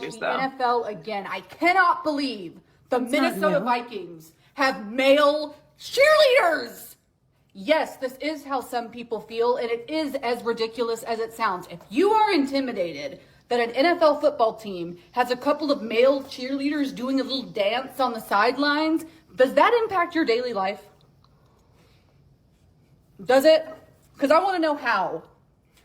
NFL again. I cannot believe the Minnesota Vikings have male cheerleaders. Yes, this is how some people feel, and it is as ridiculous as it sounds. If you are intimidated that an NFL football team has a couple of male cheerleaders doing a little dance on the sidelines, does that impact your daily life? Does it? Because I want to know how.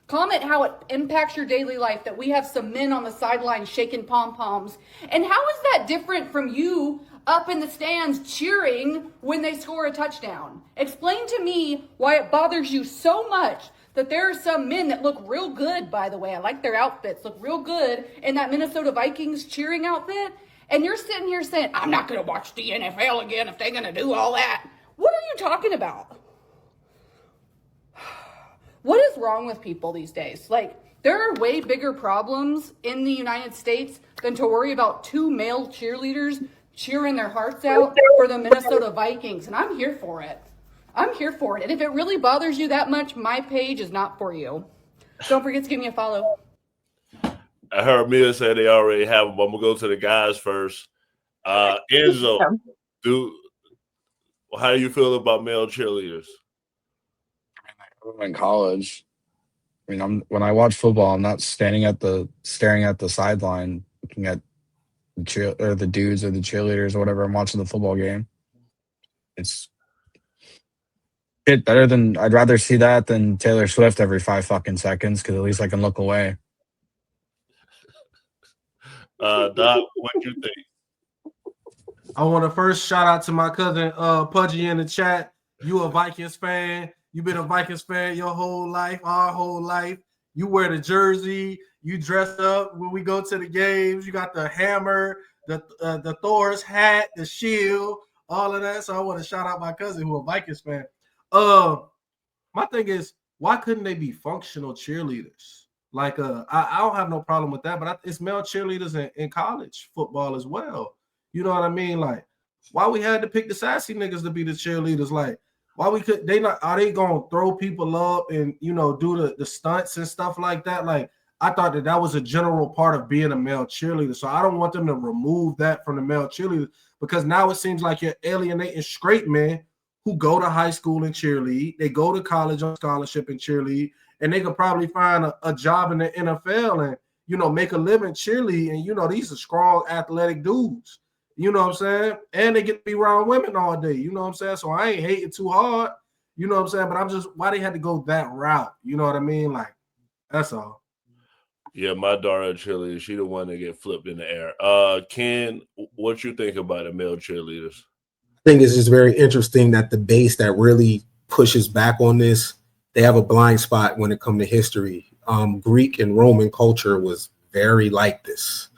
Comment how it impacts your daily life that we have some men on the sideline shaking pom-poms. And how is that different from you up in the stands cheering when they score a touchdown? Explain to me why it bothers you so much that there are some men that look real good, by the way. I like their outfits, look real good in that Minnesota Vikings cheering outfit. And you're sitting here saying, I'm not going to watch the NFL again if they're going to do all that. What are you talking about? What is wrong with people these days? Like, there are way bigger problems in the United States than to worry about two male cheerleaders cheering their hearts out for the Minnesota Vikings. And I'm here for it. I'm here for it. And if it really bothers you that much, my page is not for you. Don't forget to give me a follow. I heard Mia say they already have them. I'm going to go to the guys first. Enzo, how do you feel about male cheerleaders? In college, I mean, when I watch football, I'm not staring at the sideline looking at the dudes or the cheerleaders or whatever. I'm watching the football game. It's better than I'd rather see that than Taylor Swift every 5 fucking seconds because at least I can look away. Doc, what do you think? I want to first shout out to my cousin Pudgy in the chat. You a Vikings fan? You've been a Vikings fan your whole life, our whole life. You wear the jersey. You dress up when we go to the games. You got the hammer, the Thor's hat, the shield, all of that. So I want to shout out my cousin who a Vikings fan. My thing is, why couldn't they be functional cheerleaders? Like, I don't have no problem with that, but it's male cheerleaders in college football as well. You know what I mean? Like, why we had to pick the sassy niggas to be the cheerleaders? Like, why we could are they gonna throw people up and do the stunts and stuff like that? Like, I thought that was a general part of being a male cheerleader. So I don't want them to remove that from the male cheerleader because now it seems like you're alienating straight men who go to high school and cheerlead, they go to college on scholarship and cheerlead, and they could probably find a job in the NFL and make a living cheerlead. And these are strong athletic dudes. You know what I'm saying? And they get to be around women all day. You know what I'm saying? So I ain't hating too hard. You know what I'm saying? But I'm just, why they had to go that route? You know what I mean? Like, that's all. Yeah, my daughter cheerleader, she the one that get flipped in the air. Ken, what you think about the male cheerleaders? I think it's just very interesting that the base that really pushes back on this, they have a blind spot when it comes to history. Greek and Roman culture was very like this.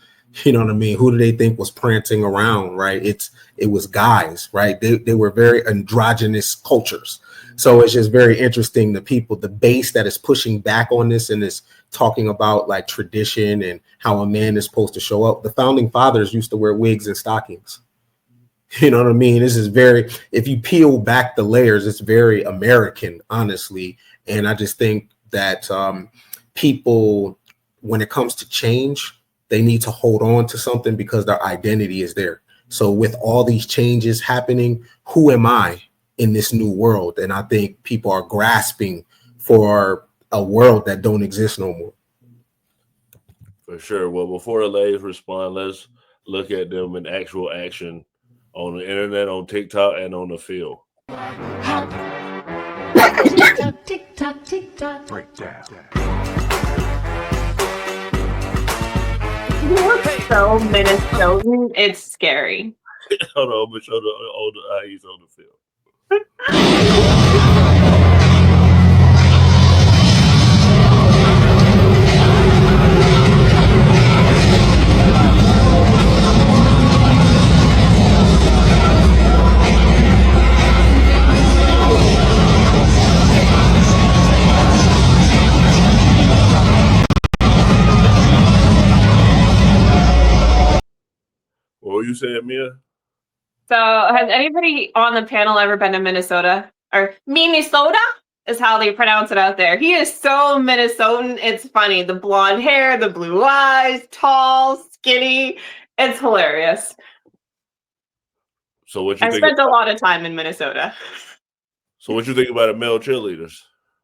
You know what I mean? Who do they think was prancing around, right? It was guys, right? They were very androgynous cultures. So it's just very interesting, the base that is pushing back on this and is talking about like tradition and how a man is supposed to show up. The founding fathers used to wear wigs and stockings. You know what I mean? This is if you peel back the layers, it's very American, honestly. And I just think that people, when it comes to change, they need to hold on to something because their identity is there. So with all these changes happening, who am I in this new world? And I think people are grasping for a world that don't exist no more. For sure. Well, before the ladies respond, let's look at them in actual action on the internet, on TikTok, and on the field. TikTok. Breakdown. You look so Minnesotan, it's scary. Hold on, but show the eyes on the field. What were you saying, Mia? So has anybody on the panel ever been to Minnesota? Or Minnesota is how they pronounce it out there. He is so Minnesotan. It's funny. The blonde hair, the blue eyes, tall, skinny. It's hilarious. So what you I think? spent a lot of time in Minnesota. So what you think about the male cheerleaders?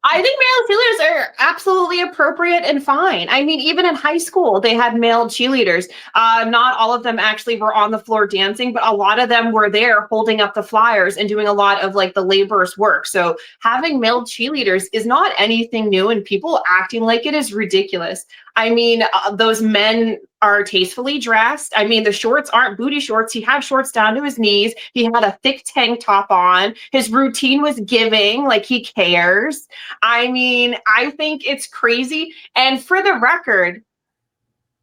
I think male cheerleaders are absolutely appropriate and fine. I mean, even in high school, they had male cheerleaders. Not all of them actually were on the floor dancing, but a lot of them were there holding up the flyers and doing a lot of like the laborious work. So having male cheerleaders is not anything new, and people acting like it is ridiculous. I mean, those men are tastefully dressed. I mean, the shorts aren't booty shorts. He had shorts down to his knees. He had a thick tank top on. His routine was giving, like he cares. I mean, I think it's crazy. And for the record,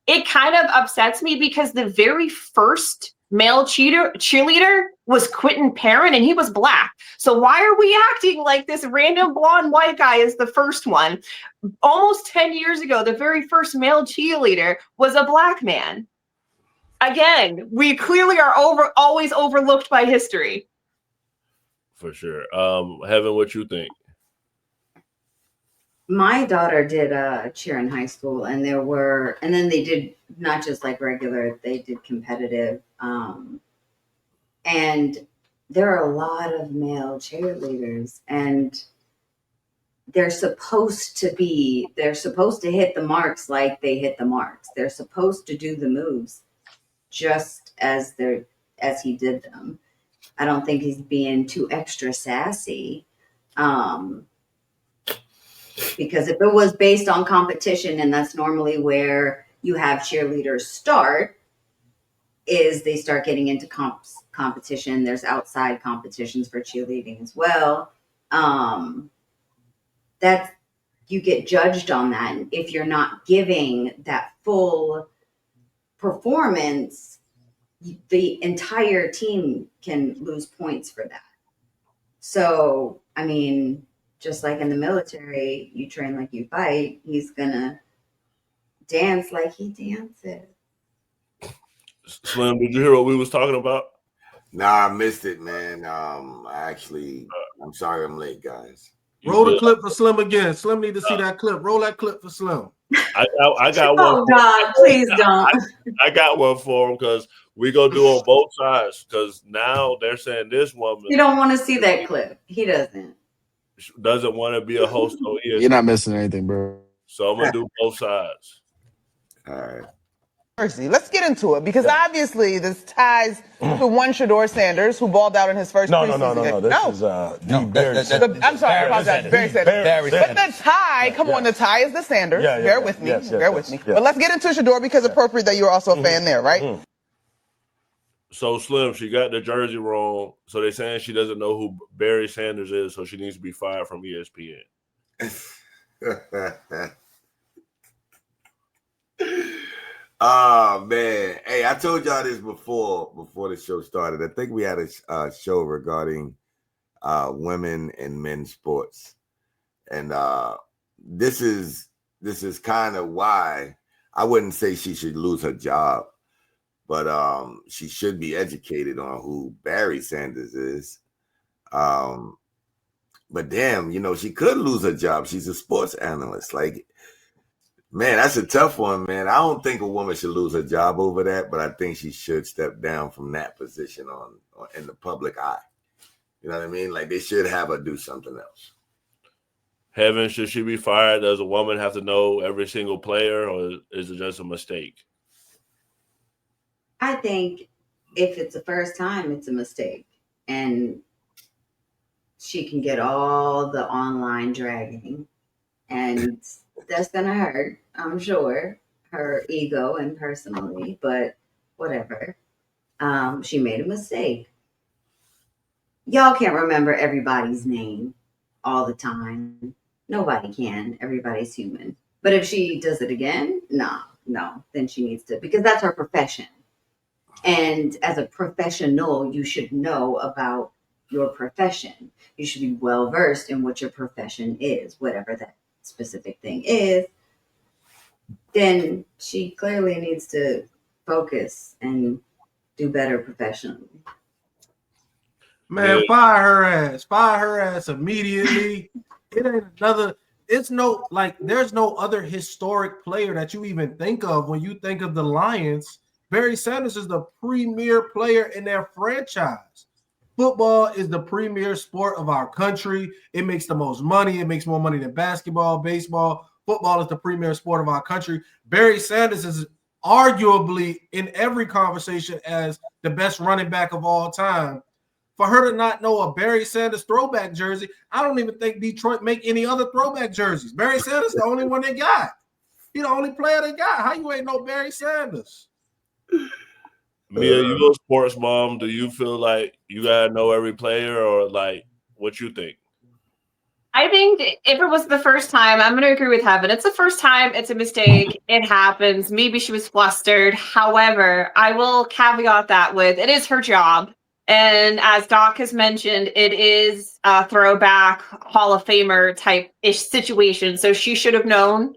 it kind of upsets me because the very first male cheerleader was Quentin Perrin, and he was black. So why are we acting like this random blonde white guy is the first one? Almost 10 years ago, the very first male cheerleader was a black man. Again, we clearly are always overlooked by history. For sure. Heaven, what you think? My daughter did cheer in high school, and then they did not just like regular, they did competitive. And there are a lot of male cheerleaders, and they're supposed to hit the marks like they hit the marks. They're supposed to do the moves just as he did them. I don't think he's being too extra sassy. Because if it was based on competition, and that's normally where you have cheerleaders start, is they start getting into competition. There's outside competitions for cheerleading as well. That you get judged on that. And if you're not giving that full performance, the entire team can lose points for that. So, I mean, just like in the military, you train like you fight. He's gonna dance like he dances. Slim, did you hear what we was talking about? Nah, I missed it, man. I'm sorry I'm late, guys. Roll the clip for Slim again. Slim need to see that clip. Roll that clip for Slim. I got one. Oh God, please don't. I got one for him because we gonna do on both sides. Because now they're saying this woman You don't want to see that clip. He doesn't want to be a host on ESPN. You're not missing anything, bro. So I'm gonna do both sides. All right. Let's get into it, because obviously this ties to one Shador Sanders who balled out in his first preseason game. This is I'm sorry, I apologize. Barry Sanders. But the tie, the tie is the Sanders. Bear with me. But let's get into Shador, because appropriate that you're also a fan there, right? So Slim, she got the jersey wrong. So they're saying she doesn't know who Barry Sanders is, so she needs to be fired from ESPN. Oh man, hey, I told y'all this before the show started. I think we had a show regarding women and men's sports, and this is kind of why I wouldn't say she should lose her job, but she should be educated on who Barry Sanders is. But damn, she could lose her job. She's a sports analyst, like. Man, that's a tough one, man. I don't think a woman should lose her job over that, but I think she should step down from that position in the public eye. You know what I mean? Like, they should have her do something else. Heaven, should she be fired? Does a woman have to know every single player, or is it just a mistake? I think if it's the first time, it's a mistake. And she can get all the online dragging. And that's going to hurt, I'm sure, her ego and personally, but whatever. She made a mistake. Y'all can't remember everybody's name all the time. Nobody can. Everybody's human. But if she does it again, no, then she needs to, because that's her profession. And as a professional, you should know about your profession. You should be well versed in what your profession is, whatever that specific thing is. Then she clearly needs to focus and do better professionally. Man, fire her ass immediately. It ain't another. There's no other historic player that you even think of when you think of the Lions Barry Sanders is the premier player in their franchise. Football is the premier sport of our country. It makes the most money. It makes more money than basketball, baseball. Football is the premier sport of our country. Barry Sanders is arguably in every conversation as the best running back of all time. For her to not know a Barry Sanders throwback jersey, I don't even think Detroit make any other throwback jerseys. Barry Sanders the only one they got. He the only player they got. How you ain't know Barry Sanders? Mia, you a sports mom. Do you feel like you gotta know every player, or like what you think? I think if it was the first time, I'm going to agree with Heaven. It's the first time. It's a mistake. It happens. Maybe she was flustered. However, I will caveat that with it is her job. And as Doc has mentioned, it is a throwback Hall of Famer type-ish situation. So she should have known.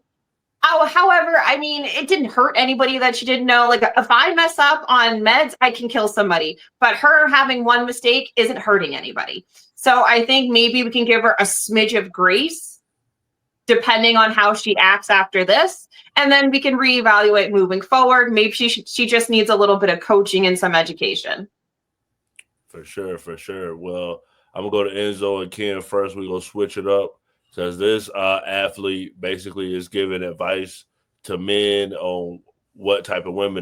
Oh, however, I mean, it didn't hurt anybody that she didn't know. Like, if I mess up on meds, I can kill somebody. But her having one mistake isn't hurting anybody. So I think maybe we can give her a smidge of grace, depending on how she acts after this. And then we can reevaluate moving forward. Maybe she just needs a little bit of coaching and some education. For sure, for sure. Well, I'm going to go to Enzo and Ken first. We're going to switch it up. Says this athlete basically is giving advice to men on what type of women